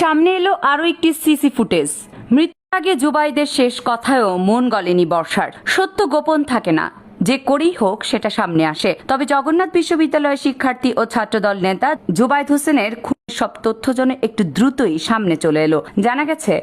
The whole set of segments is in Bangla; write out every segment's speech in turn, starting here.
সামনে এলো আরও একটি সিসি ফুটেজ। মৃত্যুর আগে জুবাইদের শেষ কথায়ও মন গলেনি বর্ষার। সত্য গোপন থাকে না, যে করেই হোক সেটা সামনে আসে। তবে জগন্নাথ বিশ্ববিদ্যালয়ের শিক্ষার্থী ও ছাত্রদল নেতা জুবাইদ হোসেনের খুনের সব তথ্য যেন একটু দ্রুতই সামনে চলে এলো। জানা গেছে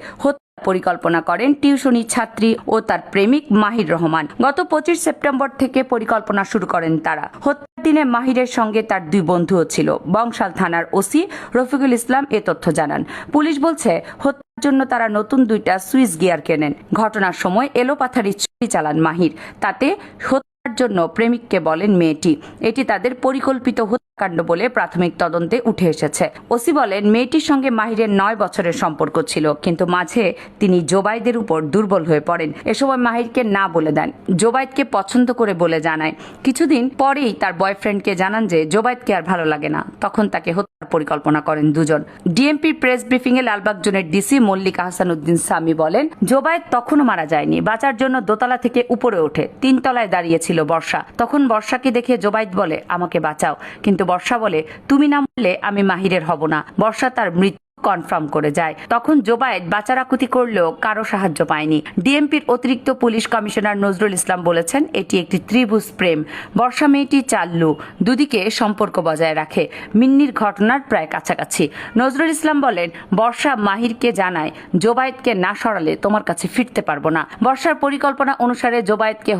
পরিকল্পনা করেন টিউশনি ছাত্রী ও তার প্রেমিক মাহির রহমান। গত 25 সেপ্টেম্বর থেকে পরিকল্পনা শুরু করেন তারা। হত্যার দিনে মাহিরের সঙ্গে তার দুই বন্ধুও ছিল। বংশাল থানার ওসি রফিকুল ইসলাম এ তথ্য জানান। পুলিশ বলছে হত্যার জন্য তারা নতুন দুইটা সুইস গিয়ার কেনেন। ঘটনার সময় এলোপাথারি ছুরি চালান মাহির। তাতে হত্যার জন্য প্রেমিককে বলেন মেয়েটি। এটি তাদের পরিকল্পিত হত্যাকাণ্ড বলে প্রাথমিক তদন্তে উঠে এসেছে। ওসি বলেন মেয়েটির সঙ্গে মাহিরের 9 বছরের সম্পর্ক ছিল, কিন্তু মাঝে তিনি জোবাইদের উপর দুর্বল হয়ে পড়েন। এ সময় মাহিরকে না বলে দেন। জোবাইদকে পছন্দ করে বলে জানায়। কিছুদিন পরেই তার বয়ফ্রেন্ডকে জানান যে জোবাইদকে আর ভালো লাগে না। তখন তাকে হত্যার পরিকল্পনা করেন দুজন। ডিএমপির প্রেস ব্রিফিংয়ে লালবাগ জোনের ডিসি মল্লিক আহসানুদ্দিন সামি বলেন, জোবাইদ তখনও মারা যায়নি। বাঁচার জন্য দোতলা থেকে উপরে ওঠে। 3 তলায় দাঁড়িয়েছিল বর্ষা। তখন বর্ষাকে দেখে জোবাইদ বলে, আমাকে বাঁচাও। কিন্তু বর্ষা বলে, তুমি না মরলে আমি মাহিরের হব না। বর্ষা তার মৃত্যু কনফার্ম করে যায়। তখন জোবাইদ বাঁচারাকুতি করলেও কারো সাহায্য পায়নি। ডিএমপির অতিরিক্ত পুলিশ কমিশনার নজরুল ইসলাম বলেছেন, এটি একটি ত্রিভুজ প্রেম। বর্ষা মেয়েটি চাল্লু, দুদিকে সম্পর্ক বজায় রাখে। মিন্নির ঘটনার প্রায় কাছাকাছি। নজরুল ইসলাম বলেন, বর্ষা মাহিরকে জানায়, জোবাইদকে না সরালে তোমার কাছে ফিরতে পারবো না। বর্ষার পরিকল্পনা অনুসারে জোবাইদকে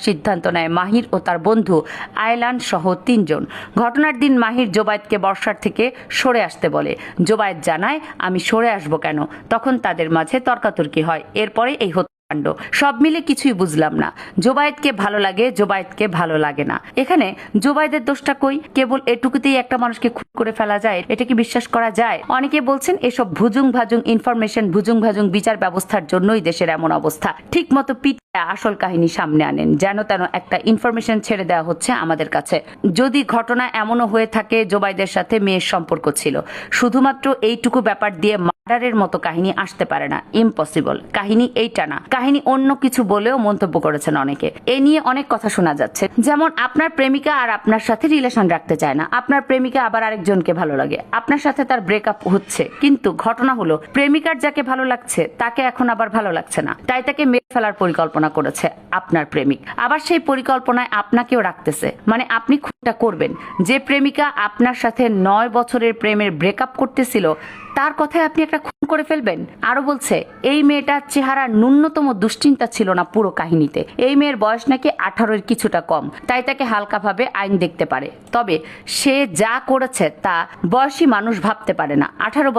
সিদ্ধান্ত নেয় মাহির ও তার বন্ধু আয়লান সহ 3 জন। ঘটনার দিন মাহির জোবাইদকে বর্ষার থেকে সরে আসতে বলে। জোবাইদ জানায়, আমি সরে আসবো কেন? তখন তাদের মাঝে তর্কাতর্কি হয়। এরপরে এই হত্যাকাণ্ড। সব মিলে কিছুই বুঝলাম না। জোবাইদকে ভালো লাগে, জোবাইদকে ভালো লাগে না। এখানে জোবাইদের দোষটা কই? কেবল এটুকুতেই একটা মানুষকে খুন করে ফেলা যায়? এটা কি বিশ্বাস করা যায়? অনেকে বলছেন এসব ভুজুং ভাজুং ইনফরমেশন, ভুজুং ভাজুং বিচার ব্যবস্থার জন্যই দেশের এমন অবস্থা। ঠিক মতো আসল কাহিনী সামনে আনেন। যেন তেন একটা ইনফরমেশন ছেড়ে দেওয়া হচ্ছে আমাদের কাছে। যদি ঘটনা এমনও হয়ে থাকে জোবাইদের সাথে মেয়ের সম্পর্ক ছিল, শুধুমাত্র এইটুকু ব্যাপার দিয়ে মার্ডারের মতো কাহিনী আসতে পারে না। ইম্পসিবল। কাহিনী এইটা না, কাহিনী অন্য কিছু বলেও মন্তব্য করেছেন অনেকে। এ নিয়ে অনেক কথা শোনা যাচ্ছে, যেমন আপনার প্রেমিকা আর আপনার সাথে রিলেশন রাখতে চায় না, আপনার প্রেমিকা আবার আরেকজনকে ভালো লাগে, আপনার সাথে তার ব্রেকআপ হচ্ছে। কিন্তু ঘটনা হলো প্রেমিকার যাকে ভালো লাগছে তাকে এখন আবার ভালো লাগছে না, তাই তাকে মেরে ফেলার পরিকল্পনা করেছে আপনার প্রেমিক। আবার সেই পরিকল্পনায় আপনাকেও রাখতেছে, মানে আপনি খুনটা করবেন। যে প্রেমিকা আপনার সাথে 9 বছরের প্রেমের ব্রেকআপ করতেছিল, তার কথায় আপনি একটা খুন করে ফেলবেন। আরো বলছে, এই মেয়েটার চেহারা ন্যূনতম দুশ্চিন্তা ছিল না পুরো কাহিনীতে। এই মেয়ের বয়স নাকি 18-এর কিছুটা কম, তাই তাকে হালকাভাবে আইন দেখতে পারে। তবে সে যা করেছে তা বয়সী মানুষ ভাবতে পারে না। 18 বছর